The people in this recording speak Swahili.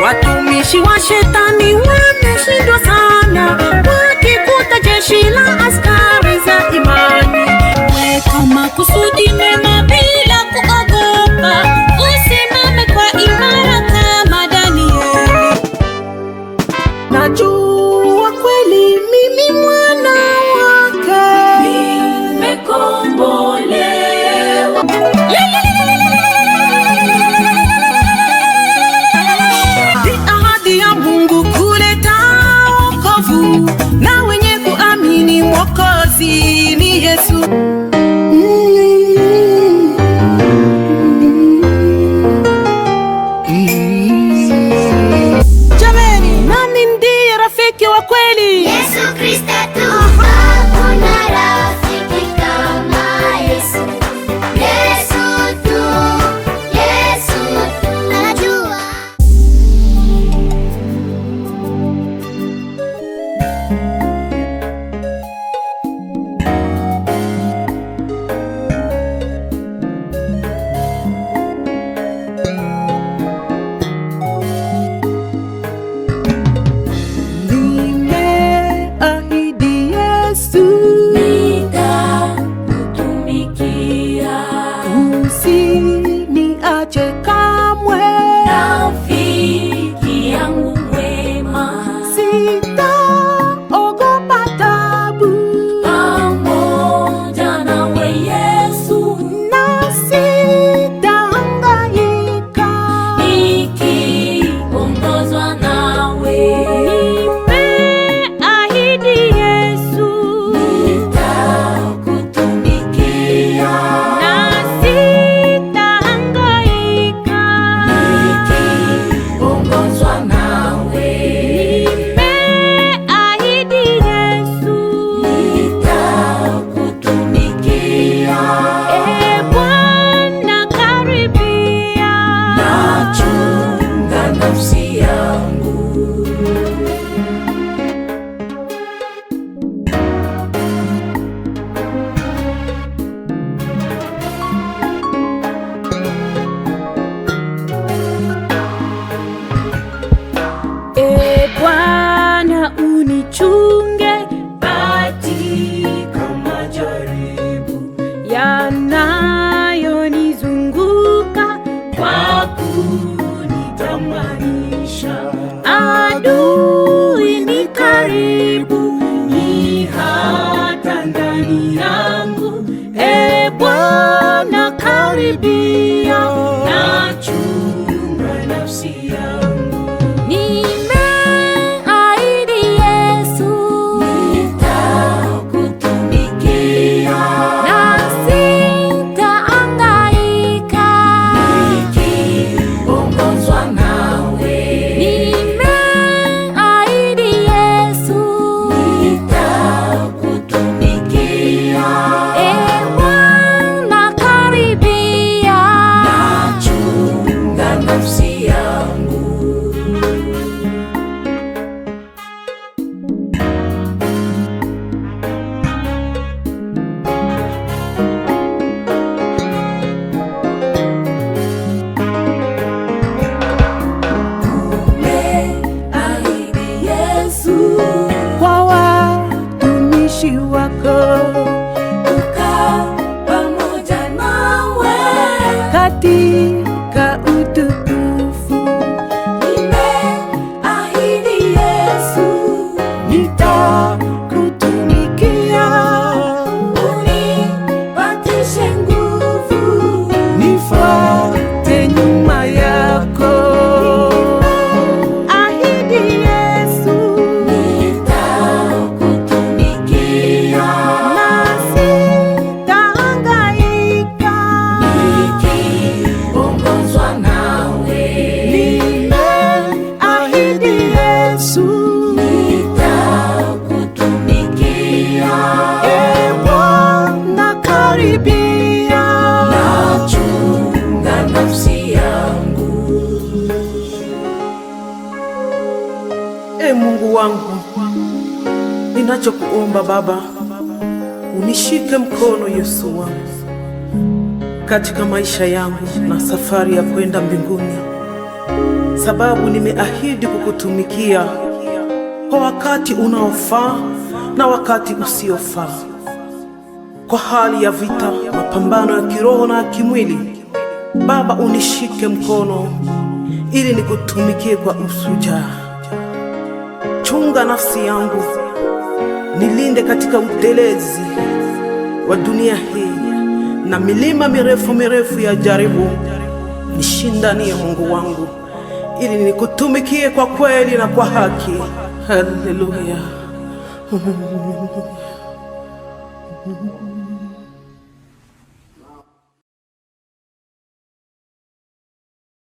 Watumishi wa shetani wameshindwa sana, wakikuta jeshi la askari za imani. Weka makusudi mema bila kuogopa, usimame kwa imara kama Danieli. Najua kweli mimi mwana wake, nimekombolewa. Na wenye kuamini Mwokozi ni Yesu. Jameni, nani ndiye rafiki wa kweli? Yesu Kristo tu. Hakuna rafiki kama Yesu. Yesu tu. Yesu tu. Najua. Usiniache kamwe, rafiki yangu mwema. Sitaogopa taabu, pamoja nawe Yesu. na sitahangaika, nikiongozwa nawe. Nimeahidi Yesu, nitakutumikia. Bwana unichunge katika majaribu yanayonizunguka, kwa kunitamanisha. Adui ni karibu, ni hata ndani yangu. Bwana karibia, nachunga nafsi yangu. katika utukufu. Nimeahidi Yesu, nitakutumikia, unipatishe nguvu, nifuate nyuma yako. Ahidi Yesu, nitakutumikia, na sitahangaika, karibia. Nachunga nafsi yangu. Mungu wangu, ninachokuomba Baba, unishike mkono Yesu wangu katika maisha yangu na safari ya kwenda mbinguni, sababu nimeahidi kukutumikia kwa wakati unaofaa na wakati usiofaa, kwa hali ya vita, mapambano ya kiroho na kimwili. Baba, unishike mkono ili nikutumikie kwa ushujaa. Chunga nafsi yangu, nilinde katika utelezi wa dunia hii na milima mirefu mirefu ya jaribu. Nishindanie Mungu wangu ili nikutumikie kwa kweli na kwa haki. Haleluya.